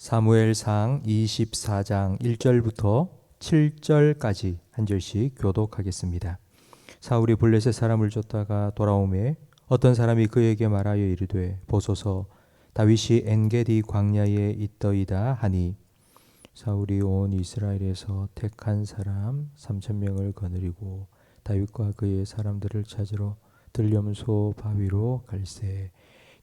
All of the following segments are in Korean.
사무엘상 24장 1절부터 7절까지 한 절씩 교독하겠습니다. 사울이 블레셋 사람을 쫓다가 돌아오매 어떤 사람이 그에게 말하여 이르되 보소서 다윗이 엔게디 광야에 있더이다 하니 사울이 온 이스라엘에서 택한 사람 3,000명을 거느리고 다윗과 그의 사람들을 찾으러 들염소 바위로 갈새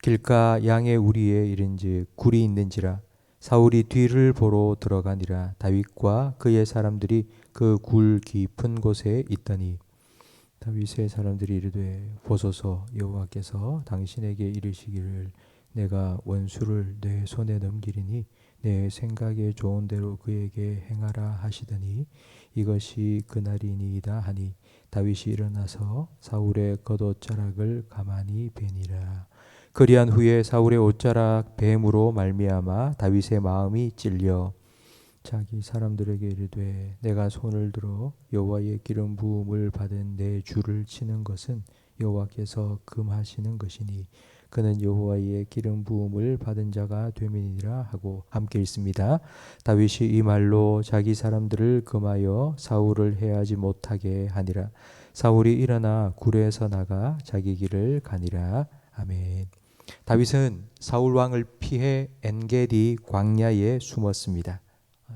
길가 양의 우리에 이른즉 굴이 있는지라 사울이 뒤를 보러 들어가니라 다윗과 그의 사람들이 그 굴 깊은 곳에 있더니 다윗의 사람들이 이르되 보소서 여호와께서 당신에게 이르시기를 내가 원수를 내 손에 넘기리니 내 생각에 좋은 대로 그에게 행하라 하시더니 이것이 그날이니이다 하니 다윗이 일어나서 사울의 겉옷자락을 가만히 베니라. 그리한 후에 사울의 옷자락 뱀으로 말미암아 다윗의 마음이 찔려 자기 사람들에게 이르되 내가 손을 들어 여호와의 기름 부음을 받은 내 주를 치는 것은 여호와께서 금하시는 것이니 그는 여호와의 기름 부음을 받은 자가 됨이니라 하고 함께 읽습니다. 다윗이 이 말로 자기 사람들을 금하여 사울을 해하지 못하게 하니라. 사울이 일어나 굴에서 나가 자기 길을 가니라. 아멘. 다윗은 사울 왕을 피해 엔게디 광야에 숨었습니다.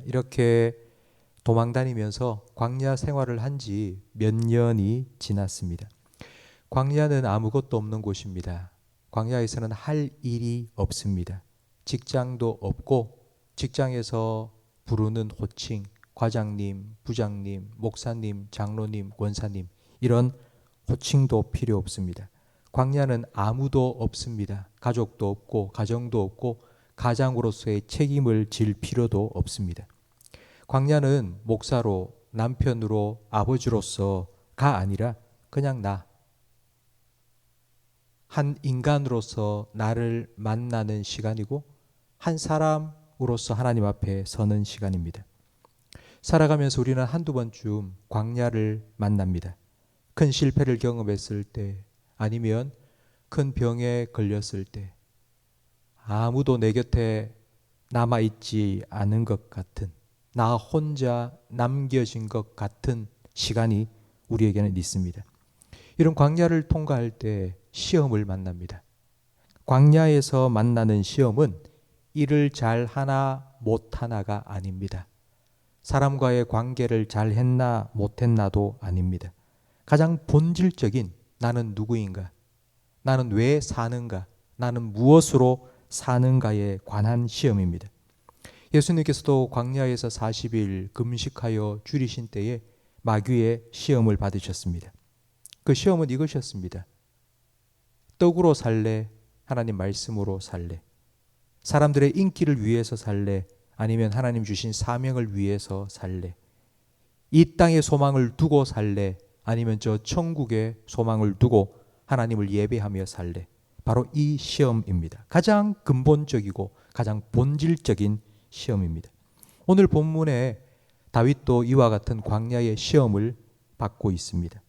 이렇게 도망다니면서 광야 생활을 한 지 몇 년이 지났습니다. 광야는 아무것도 없는 곳입니다. 광야에서는 할 일이 없습니다. 직장도 없고 직장에서 부르는 호칭, 과장님, 부장님, 목사님, 장로님, 권사님 이런 호칭도 필요 없습니다. 광야는 아무도 없습니다. 가족도 없고 가정도 없고 가장으로서의 책임을 질 필요도 없습니다. 광야는 목사로, 남편으로, 아버지로서가 아니라 그냥 한 인간으로서 나를 만나는 시간이고 한 사람으로서 하나님 앞에 서는 시간입니다. 살아가면서 우리는 한두 번쯤 광야를 만납니다. 큰 실패를 경험했을 때 아니면 큰 병에 걸렸을 때 아무도 내 곁에 남아있지 않은 것 같은 나 혼자 남겨진 것 같은 시간이 우리에게는 있습니다. 이런 광야를 통과할 때 시험을 만납니다. 광야에서 만나는 시험은 일을 잘 하나 못하나가 아닙니다. 사람과의 관계를 잘 했나 못했나도 아닙니다. 가장 본질적인 나는 누구인가? 나는 왜 사는가? 나는 무엇으로 사는가에 관한 시험입니다. 예수님께서도 광야에서 40일 금식하여 줄이신 때에 마귀의 시험을 받으셨습니다. 그 시험은 이것이었습니다. 떡으로 살래? 하나님 말씀으로 살래? 사람들의 인기를 위해서 살래? 아니면 하나님 주신 사명을 위해서 살래? 이 땅의 소망을 두고 살래? 아니면 저 천국의 소망을 두고 하나님을 예배하며 살래? 바로 이 시험입니다. 가장 근본적이고 가장 본질적인 시험입니다. 오늘 본문에 다윗도 이와 같은 광야의 시험을 받고 있습니다.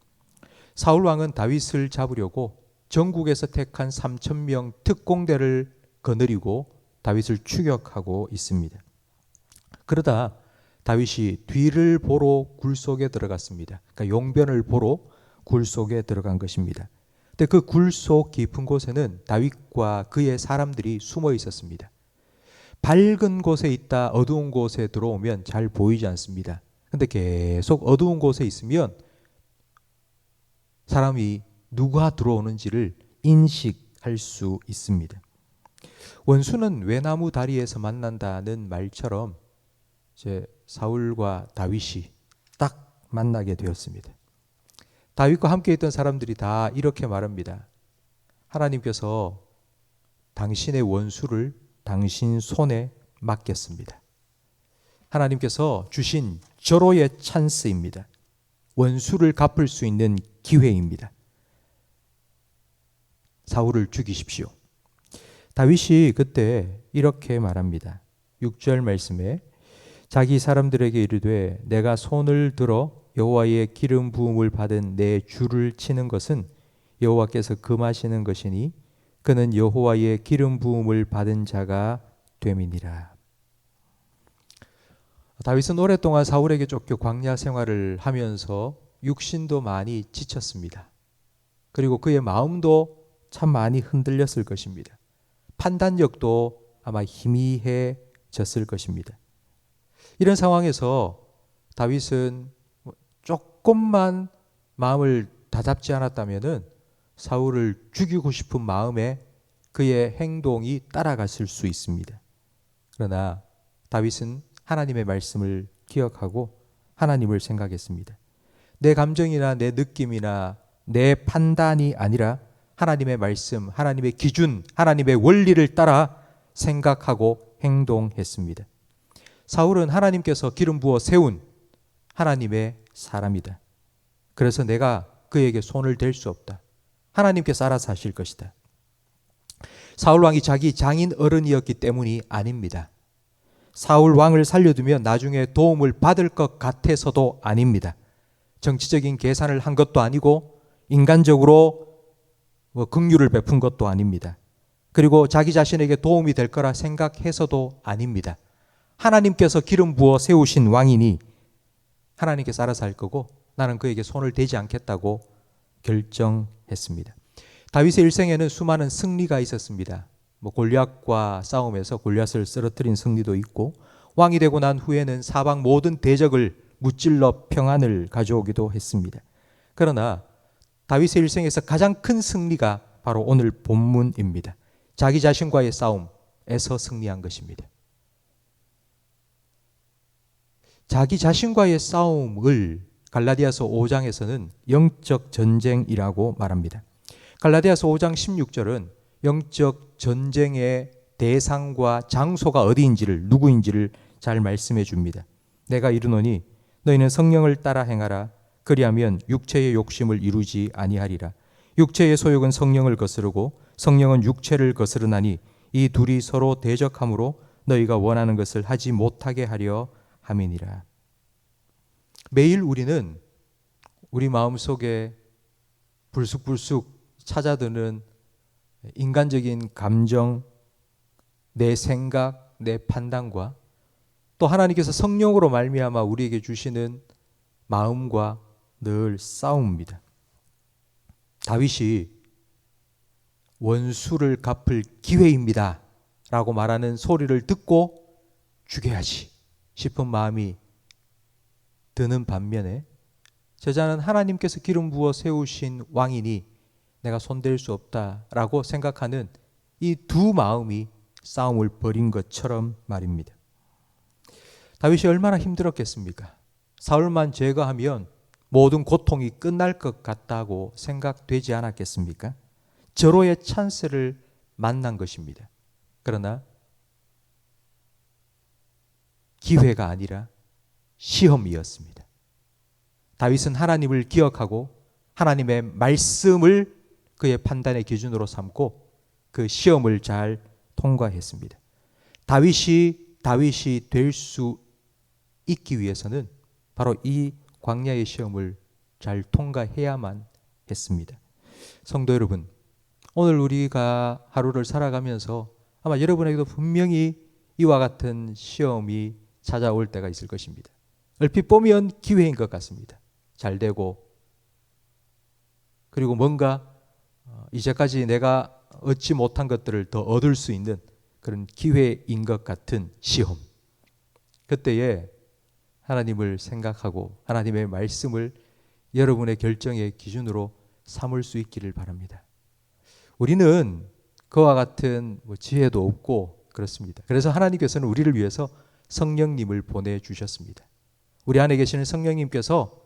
사울 왕은 다윗을 잡으려고 전국에서 택한 3,000명 특공대를 거느리고 다윗을 추격하고 있습니다. 그러다 다윗이 뒤를 보러 굴 속에 들어갔습니다. 그러니까 용변을 보러 굴 속에 들어간 것입니다. 근데 그 굴 속 깊은 곳에는 다윗과 그의 사람들이 숨어 있었습니다. 밝은 곳에 있다 어두운 곳에 들어오면 잘 보이지 않습니다. 근데 계속 어두운 곳에 있으면 사람이 누가 들어오는지를 인식할 수 있습니다. 원수는 외나무 다리에서 만난다는 말처럼 이제 사울과 다윗이 딱 만나게 되었습니다. 다윗과 함께 있던 사람들이 다 이렇게 말합니다. 하나님께서 당신의 원수를 당신 손에 맡겼습니다. 하나님께서 주신 절호의 찬스입니다. 원수를 갚을 수 있는 기회입니다. 사울을 죽이십시오. 다윗이 그때 이렇게 말합니다. 6절 말씀에 자기 사람들에게 이르되 내가 손을 들어 여호와의 기름 부음을 받은 내 주를 치는 것은 여호와께서 금하시는 것이니 그는 여호와의 기름 부음을 받은 자가 됨이니라. 다윗은 오랫동안 사울에게 쫓겨 광야 생활을 하면서 육신도 많이 지쳤습니다. 그리고 그의 마음도 참 많이 흔들렸을 것입니다. 판단력도 아마 희미해졌을 것입니다. 이런 상황에서 다윗은 조금만 마음을 다잡지 않았다면은 사울을 죽이고 싶은 마음에 그의 행동이 따라갔을 수 있습니다. 그러나 다윗은 하나님의 말씀을 기억하고 하나님을 생각했습니다. 내 감정이나 내 느낌이나 내 판단이 아니라 하나님의 말씀, 하나님의 기준, 하나님의 원리를 따라 생각하고 행동했습니다. 사울은 하나님께서 기름 부어 세운 하나님의 사람이다. 그래서 내가 그에게 손을 댈 수 없다. 하나님께서 알아서 하실 것이다. 사울 왕이 자기 장인 어른이었기 때문이 아닙니다. 사울 왕을 살려두면 나중에 도움을 받을 것 같아서도 아닙니다. 정치적인 계산을 한 것도 아니고 인간적으로 긍휼을 베푼 것도 아닙니다. 그리고 자기 자신에게 도움이 될 거라 생각해서도 아닙니다. 하나님께서 기름 부어 세우신 왕이니 하나님께서 알아서 할 거고 나는 그에게 손을 대지 않겠다고 결정했습니다. 다윗의 일생에는 수많은 승리가 있었습니다. 골리앗과 싸움에서 골리앗을 쓰러뜨린 승리도 있고 왕이 되고 난 후에는 사방 모든 대적을 무찔러 평안을 가져오기도 했습니다. 그러나 다윗의 일생에서 가장 큰 승리가 바로 오늘 본문입니다. 자기 자신과의 싸움에서 승리한 것입니다. 자기 자신과의 싸움을 갈라디아서 5장에서는 영적 전쟁이라고 말합니다. 갈라디아서 5장 16절은 영적 전쟁의 대상과 장소가 어디인지를, 누구인지를 잘 말씀해 줍니다. 내가 이르노니 너희는 성령을 따라 행하라. 그리하면 육체의 욕심을 이루지 아니하리라. 육체의 소욕은 성령을 거스르고 성령은 육체를 거스르나니 이 둘이 서로 대적함으로 너희가 원하는 것을 하지 못하게 하려 함이니라. 매일 우리는 우리 마음속에 불쑥불쑥 찾아드는 인간적인 감정, 내 생각, 내 판단과 또 하나님께서 성령으로 말미암아 우리에게 주시는 마음과 늘 싸웁니다. 다윗이 원수를 갚을 기회입니다 라고 말하는 소리를 듣고 죽여야지 싶은 마음이 드는 반면에 저자는 하나님께서 기름 부어 세우신 왕이니 내가 손댈 수 없다라고 생각하는 이 두 마음이 싸움을 벌인 것처럼 말입니다. 다윗이 얼마나 힘들었겠습니까? 사울만 제거하면 모든 고통이 끝날 것 같다고 생각되지 않았겠습니까? 절호의 찬스를 만난 것입니다. 그러나 기회가 아니라 시험이었습니다. 다윗은 하나님을 기억하고 하나님의 말씀을 그의 판단의 기준으로 삼고 그 시험을 잘 통과했습니다. 다윗이 될 수 있기 위해서는 바로 이 광야의 시험을 잘 통과해야만 했습니다. 성도 여러분, 오늘 우리가 하루를 살아가면서 아마 여러분에게도 분명히 이와 같은 시험이 찾아올 때가 있을 것입니다. 얼핏 보면 기회인 것 같습니다. 잘 되고 그리고 뭔가 이제까지 내가 얻지 못한 것들을 더 얻을 수 있는 그런 기회인 것 같은 시험. 그때에 하나님을 생각하고 하나님의 말씀을 여러분의 결정의 기준으로 삼을 수 있기를 바랍니다. 우리는 그와 같은 지혜도 없고 그렇습니다. 그래서 하나님께서는 우리를 위해서 성령님을 보내주셨습니다. 우리 안에 계시는 성령님께서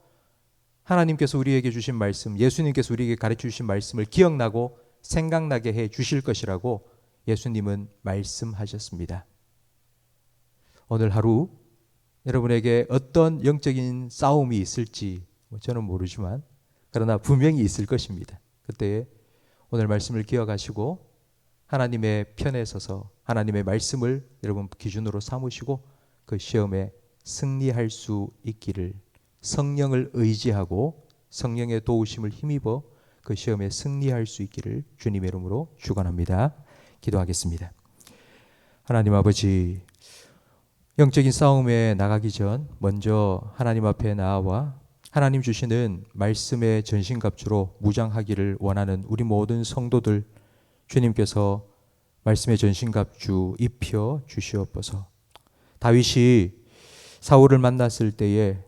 하나님께서 우리에게 주신 말씀, 예수님께서 우리에게 가르쳐 주신 말씀을 기억나고 생각나게 해 주실 것이라고 예수님은 말씀하셨습니다. 오늘 하루 여러분에게 어떤 영적인 싸움이 있을지 저는 모르지만 그러나 분명히 있을 것입니다. 그때 오늘 말씀을 기억하시고 하나님의 편에 서서 하나님의 말씀을 여러분 기준으로 삼으시고 그 시험에 승리할 수 있기를, 성령을 의지하고 성령의 도우심을 힘입어 그 시험에 승리할 수 있기를 주님의 이름으로 축원합니다. 기도하겠습니다. 하나님 아버지, 영적인 싸움에 나가기 전 먼저 하나님 앞에 나아와 하나님 주시는 말씀의 전신갑주로 무장하기를 원하는 우리 모든 성도들, 주님께서 말씀의 전신갑주 입혀 주시옵소서. 다윗이 사울을 만났을 때에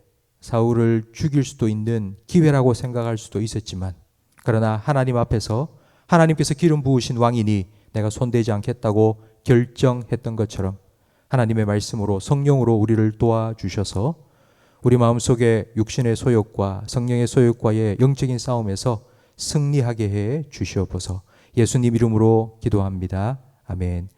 사울을 죽일 수도 있는 기회라고 생각할 수도 있었지만, 그러나 하나님 앞에서 하나님께서 기름 부으신 왕이니 내가 손대지 않겠다고 결정했던 것처럼 하나님의 말씀으로 성령으로 우리를 도와주셔서 우리 마음속에 육신의 소욕과 성령의 소욕과의 영적인 싸움에서 승리하게 해 주시옵소서. 예수님 이름으로 기도합니다. 아멘.